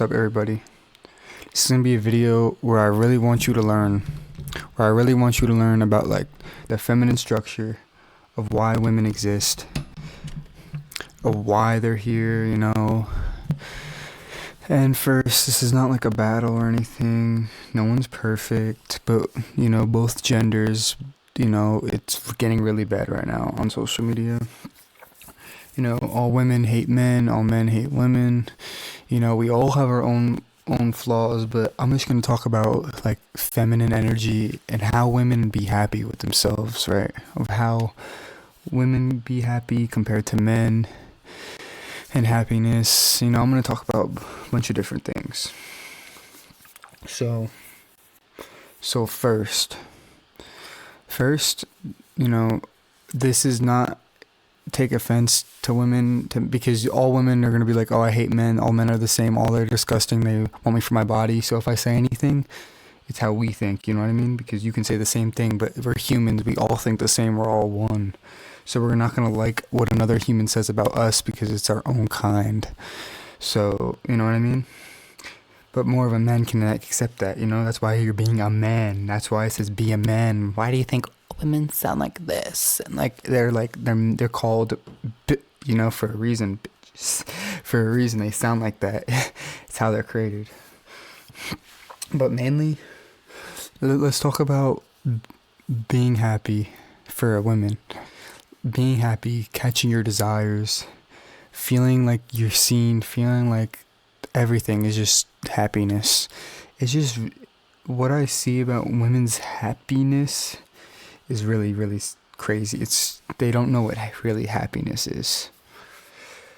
Up, everybody? This is gonna be a video where I really want you to learn, about like the feminine structure of why women exist, of why they're here, And first, this is not like a battle or anything. No one's perfect, but both genders, it's getting really bad right now on social media. All women hate men, all men hate women. We all have our own flaws, but I'm just going to talk about like feminine energy and how women be happy with themselves, right? Of how women be happy compared to men and happiness. I'm going to talk about a bunch of different things. So first, this is not take offense to women because all women are going to be like, oh, I hate men, all men are the same, all they're disgusting, they want me for my body. So if I say anything, it's how we think, you know what I mean? Because you can say the same thing, but we're humans, we all think the same, we're all one. So we're not going to like what another human says about us because it's our own kind. So, you know what I mean? But more of a man can accept that, that's why you're being a man. That's why it says be a man. Why do you think women sound like this? And they're called, for a reason, bitches. For a reason they sound like that. It's how they're created. But mainly, let's talk about being happy for a woman. Being happy, catching your desires, feeling like you're seen, feeling like everything is just happiness. It's just what I see about women's happiness is really, really crazy. They don't know what really happiness is.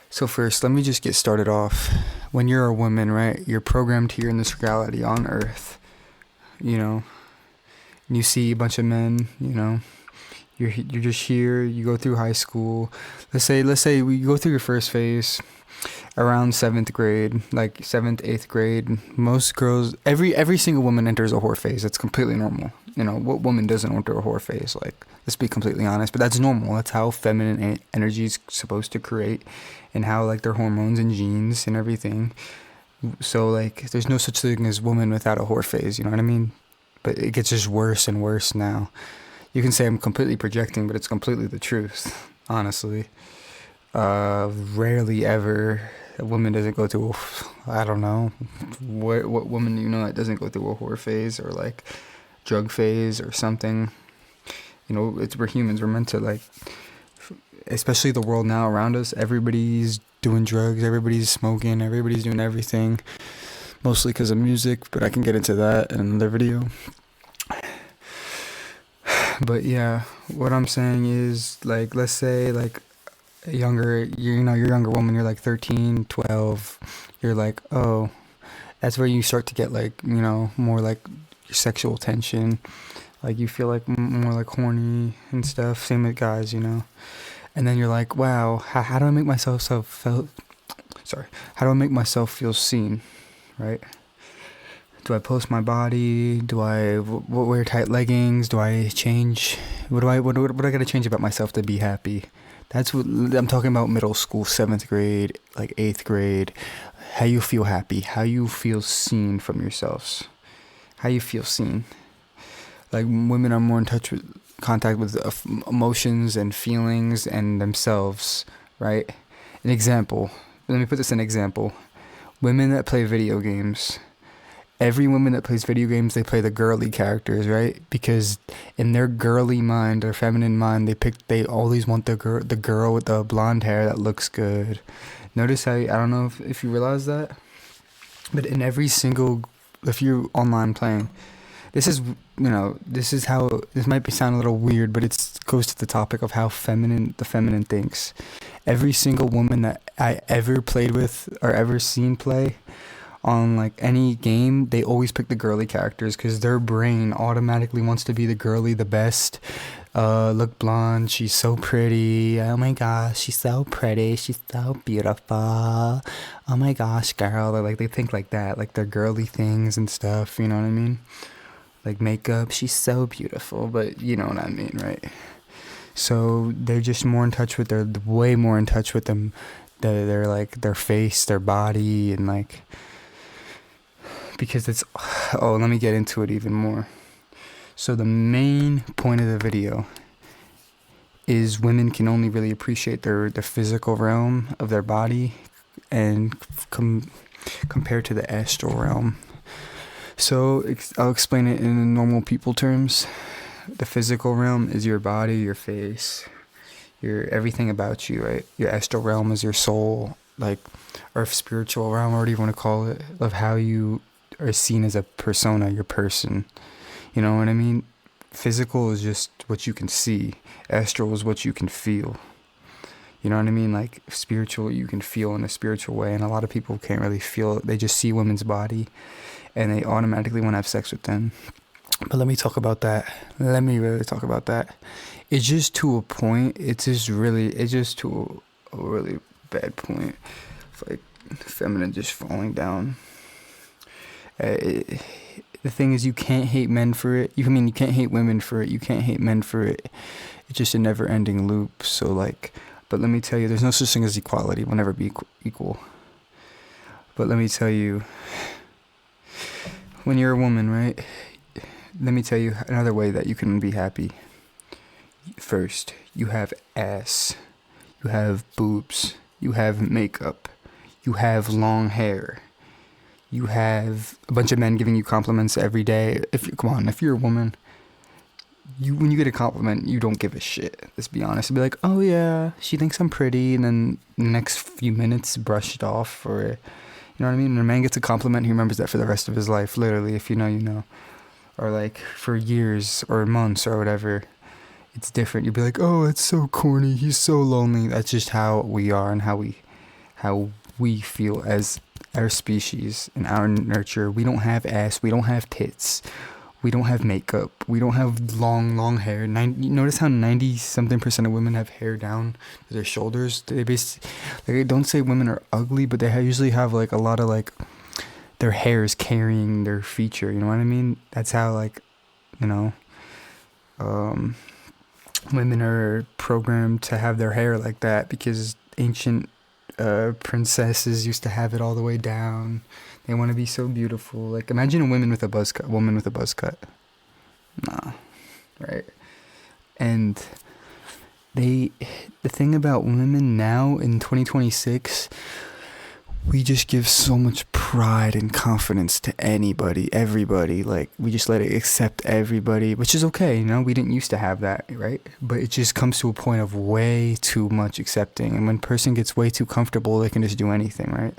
So first, let me just get started off. When you're a woman, right, you're programmed here in this reality on Earth, and you see a bunch of men, you're just here, you go through high school. Let's say we go through your first phase around 7th grade, like 7th, 8th grade. Most girls, every single woman enters a whore phase. That's completely normal. What woman doesn't enter a whore phase? Like, let's be completely honest, but that's normal. That's how feminine energy is supposed to create, and how like their hormones and genes and everything. So like, there's no such thing as woman without a whore phase, you know what I mean? But it gets just worse and worse now. You can say I'm completely projecting, but it's completely the truth, honestly. Rarely ever a woman doesn't go through I don't know what woman that doesn't go through a whore phase or like drug phase or something. We're humans, we're meant to like, especially the world now around us, everybody's doing drugs, everybody's smoking, everybody's doing everything, mostly because of music, but I can get into that in another video. But yeah, what I'm saying is, like, let's say like younger woman, you're like 13, 12, you're like, oh, that's where you start to get like, more like your sexual tension, like you feel like more like horny and stuff. Same with guys, and then you're like, wow, how do I make myself feel seen, right? Do I post my body? Do I wear tight leggings? Do I change? What do I gotta change about myself to be happy? That's what I'm talking about. Middle school, 7th grade, like 8th grade. How you feel happy? How you feel seen from yourselves? How you feel seen? Like, women are more in contact with emotions and feelings and themselves, right? An example. Let me put this in example. Women that play video games. Every woman that plays video games, they play the girly characters, right? Because in their girly mind, their feminine mind, they always want the girl with the blonde hair that looks good. Notice how, I don't know if you realize that, but in every single, if you're online playing, this is how, this might sound a little weird, but it goes to the topic of how the feminine thinks. Every single woman that I ever played with or ever seen play on like any game, they always pick the girly characters because their brain automatically wants to be the girly, the best. Look blonde, she's so pretty. Oh my gosh, she's so pretty, she's so beautiful. Oh my gosh, girl. They think like that, like they're girly things and stuff, you know what I mean? Like makeup, she's so beautiful, but you know what I mean, right? So they're just more in touch with way more in touch with them. They're like their face, their body, and like because it's, oh, let me get into it even more. So the main point of the video is women can only really appreciate the physical realm of their body and compared to the astral realm. So I'll explain it in normal people terms. The physical realm is your body, your face, your everything about you, right? Your astral realm is your soul, like, or spiritual realm, whatever you want to call it, of how you are seen as a persona, your person. You know what I mean? Physical is just what you can see. Astral is what you can feel. You know what I mean? Like, spiritual, you can feel in a spiritual way, and a lot of people can't really feel it. They just see women's body, and they automatically want to have sex with them. But let me talk about that. Let me really talk about that. It's just to a point. It's just to a really bad point. It's like feminine just falling down. The thing is, you can't hate men for it. You can't hate women for it. You can't hate men for it. It's just a never-ending loop. So, like, but let me tell you, there's no such thing as equality. We'll never be equal. But let me tell you, when you're a woman, right? Let me tell you another way that you can be happy. First, you have ass. You have boobs. You have makeup. You have long hair. You have a bunch of men giving you compliments every day. If you're a woman, when you get a compliment, you don't give a shit. Let's be honest. You'll be like, oh yeah, she thinks I'm pretty, and then the next few minutes brush it off, or, you know what I mean? When a man gets a compliment, he remembers that for the rest of his life. Literally, if you know, you know. Or like for years or months or whatever. It's different. You'll be like, oh, it's so corny. He's so lonely. That's just how we are and how we feel as our species and our nurture. We don't have ass. We don't have tits. We don't have makeup. We don't have long hair. You notice how 90-something% of women have hair down to their shoulders? They basically, like, don't say women are ugly, but they usually have like a lot of like their hair is carrying their feature. You know what I mean? That's how, like, you know, women are programmed to have their hair like that because ancient princesses used to have it all the way down. They want to be so beautiful. Like, imagine a woman with a buzz cut. Nah, right? And the thing about women now in 2026, we just give so much pride and confidence to everybody. Like, we just let it accept everybody, which is okay, you know? We didn't used to have that, right? But it just comes to a point of way too much accepting. And when a person gets way too comfortable, they can just do anything, right?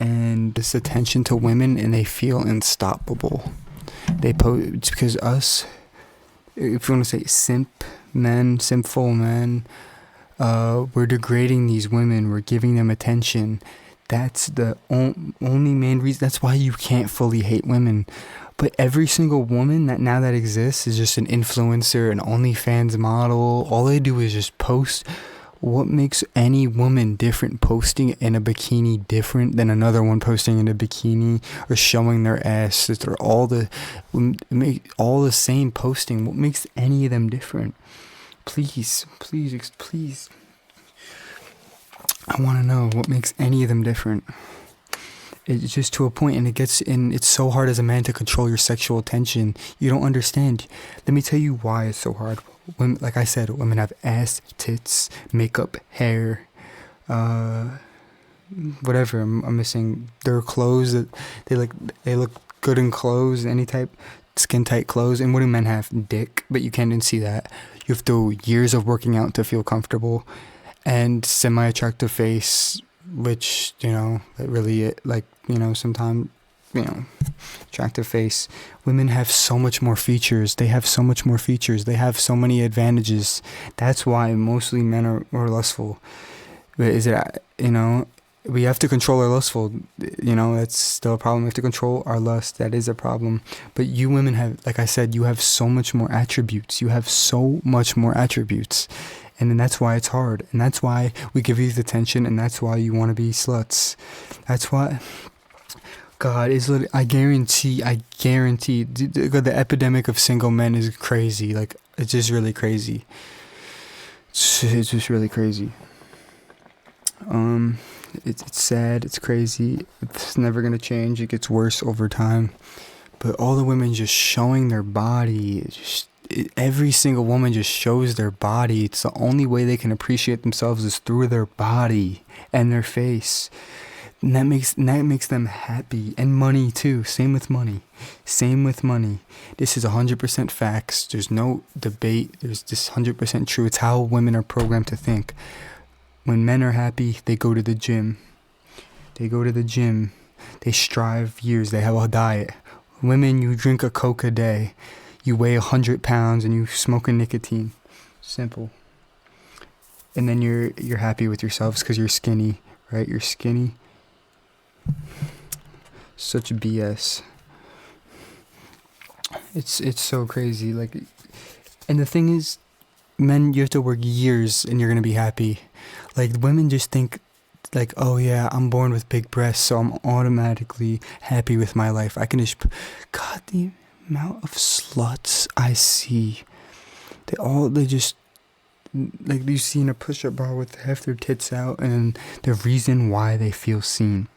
And this attention to women, and they feel unstoppable. It's because us, if you want to say sinful men, we're degrading these women. We're giving them attention. That's the only main reason. That's why you can't fully hate women. But every single woman that exists is just an influencer, an OnlyFans model. All they do is just post. What makes any woman different posting in a bikini different than another one posting in a bikini or showing their ass? They're all the same posting. What makes any of them different? Please. I want to know what makes any of them different. It's just to a point, and it's so hard as a man to control your sexual attention. You don't understand. Let me tell you why it's so hard. Women, like I said, women have ass, tits, makeup, hair, whatever. I'm missing their clothes. They look good in clothes, any type, skin tight clothes. And what do men have? Dick, but you can't even see that. You have to do years of working out to feel comfortable, and semi-attractive face, which, you know, really, like, you know, sometimes, you know, attractive face. Women have so much more features. They have so much more features. They have so many advantages. That's why mostly men are lustful. But is it, you know, we have to control our lustful, you know, that's still a problem. We have to control our lust. That is a problem. But you women have, like I said, you have so much more attributes. You have so much more attributes. And then that's why it's hard. And that's why we give you the attention. And that's why you want to be sluts. That's why, God, is literally, I guarantee, the epidemic of single men is crazy. Like, it's just really crazy. It's just really crazy. It's sad. It's crazy. It's never gonna change. It gets worse over time. But all the women just showing their body. Every single woman just shows their body. It's the only way they can appreciate themselves is through their body and their face. And that makes them happy. And money too. Same with money. This is 100% facts. There's no debate. There's just 100% true. It's how women are programmed to think. When men are happy, they go to the gym. They strive years. They have a diet. Women, you drink a Coke a day. You weigh 100 pounds and you smoke a nicotine. Simple. And then you're happy with yourselves because you're skinny, right? You're skinny. Such BS. It's so crazy. Like, and the thing is, men, you have to work years and you're gonna be happy. Like, women just think, like, oh yeah, I'm born with big breasts, so I'm automatically happy with my life. I can just, God, the amount of sluts I see, they just, like, you see in a push-up bar with half their tits out, and the reason why they feel seen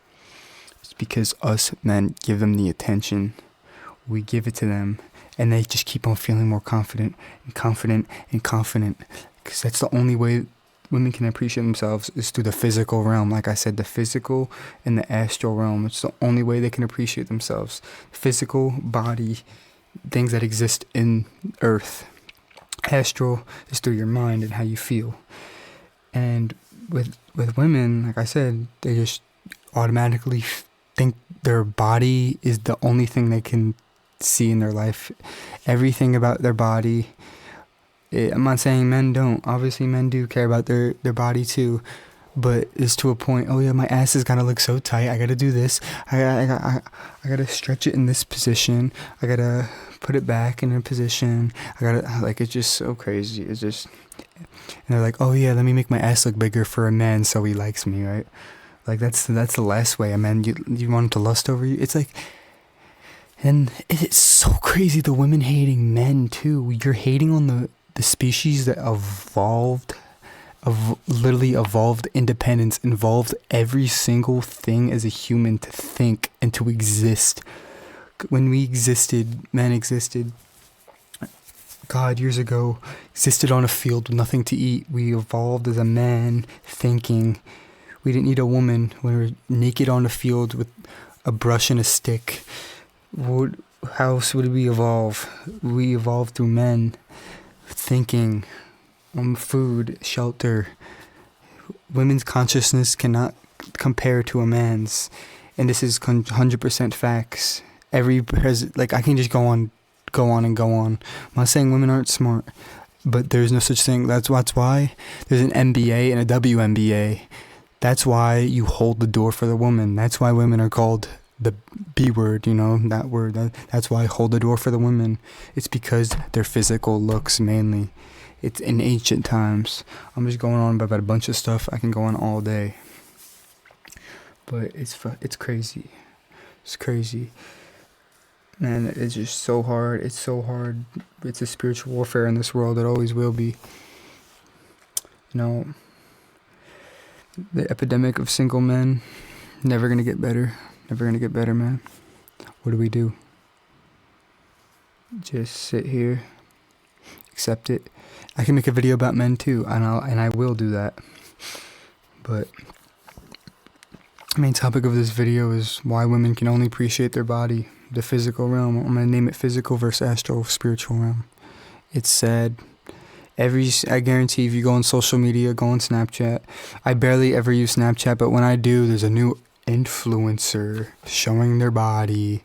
is because us men give them the attention. We give it to them, and they just keep on feeling more confident, because that's the only way women can appreciate themselves is through the physical realm. Like I said, the physical and the astral realm. It's the only way they can appreciate themselves. Physical, body, things that exist in earth. Astral is through your mind and how you feel. And with women, like I said, they just automatically think their body is the only thing they can see in their life. Everything about their body. I'm not saying men don't. Obviously, men do care about their body too, but it's to a point. Oh yeah, my ass is gotta look so tight. I gotta do this. I gotta stretch it in this position. I gotta put it back in a position. I gotta, like, it's just so crazy. It's just, and they're like, oh yeah, let me make my ass look bigger for a man so he likes me, right? Like, that's the last way a man, you want him to lust over you. It's like, and it's so crazy. The women hating men too. You're hating on the species that literally evolved independence, involved every single thing as a human to think and to exist. When we existed, men existed, God, years ago, existed on a field with nothing to eat. We evolved as a man thinking. We didn't need a woman. We were naked on a field with a brush and a stick. How else would we evolve? We evolved through men thinking, food, shelter. Women's consciousness cannot compare to a man's, and this is 100% facts. Like, I can just go on. I'm not saying women aren't smart, but there's no such thing. That's why there's an MBA and a WNBA. That's why you hold the door for the woman. That's why women are called the B word, that word. That's why I hold the door for the women. It's because their physical looks mainly. It's in ancient times. I'm just going on about a bunch of stuff. I can go on all day. But it's crazy. It's crazy. Man, it's just so hard. It's so hard. It's a spiritual warfare in this world. It always will be. The epidemic of single men, never gonna get better. Never gonna get better, man. What do? Just sit here, accept it. I can make a video about men too, and I will do that. But the main topic of this video is why women can only appreciate their body, the physical realm. I'm gonna name it physical versus astral, spiritual realm. It's sad. I guarantee if you go on social media, go on Snapchat. I barely ever use Snapchat, but when I do, there's a new influencer showing their body,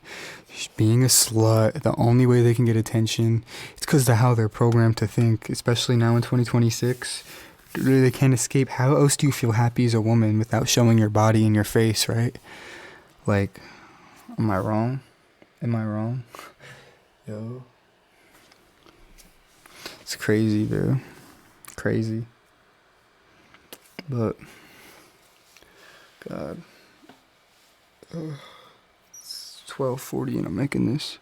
being a slut. The only way they can get attention, it's because of how they're programmed to think, especially now in 2026. They can't escape. How else do you feel happy as a woman without showing your body and your face, right? Like, am I wrong? Yo. It's crazy, dude. Crazy. But, God. It's 12:40 and I'm making this.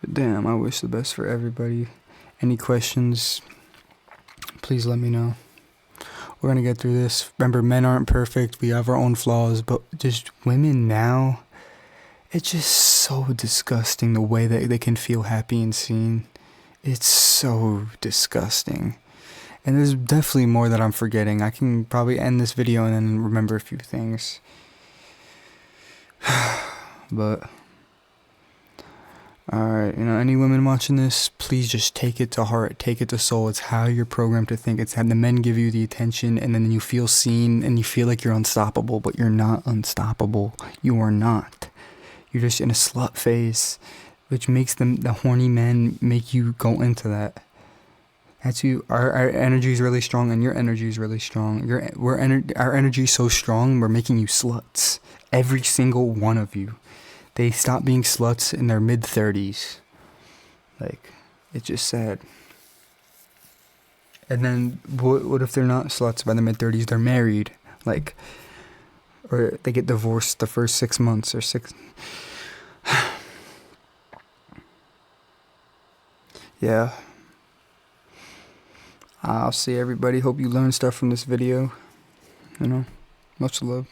But damn, I wish the best for everybody. Any questions, please let me know. We're gonna get through this. Remember, men aren't perfect. We have our own flaws, but just women now, it's just so disgusting the way that they can feel happy and seen. It's so disgusting. And there's definitely more that I'm forgetting. I can probably end this video and then remember a few things. But alright, any women watching this, please just take it to heart, take it to soul. It's how you're programmed to think. It's how the men give you the attention, and then you feel seen and you feel like you're unstoppable, but you're not unstoppable. You are not. You're just in a slut phase, which makes the horny men make you go into that. That's you. Our energy is really strong, and your energy is really strong. Our energy is so strong, we're making you sluts. Every single one of you. They stop being sluts in their mid-30s. Like, it's just sad. And then, what if they're not sluts by the mid-30s? They're married. Like, or they get divorced the first 6 months or 6... Yeah. I'll see everybody. Hope you learned stuff from this video. Much love.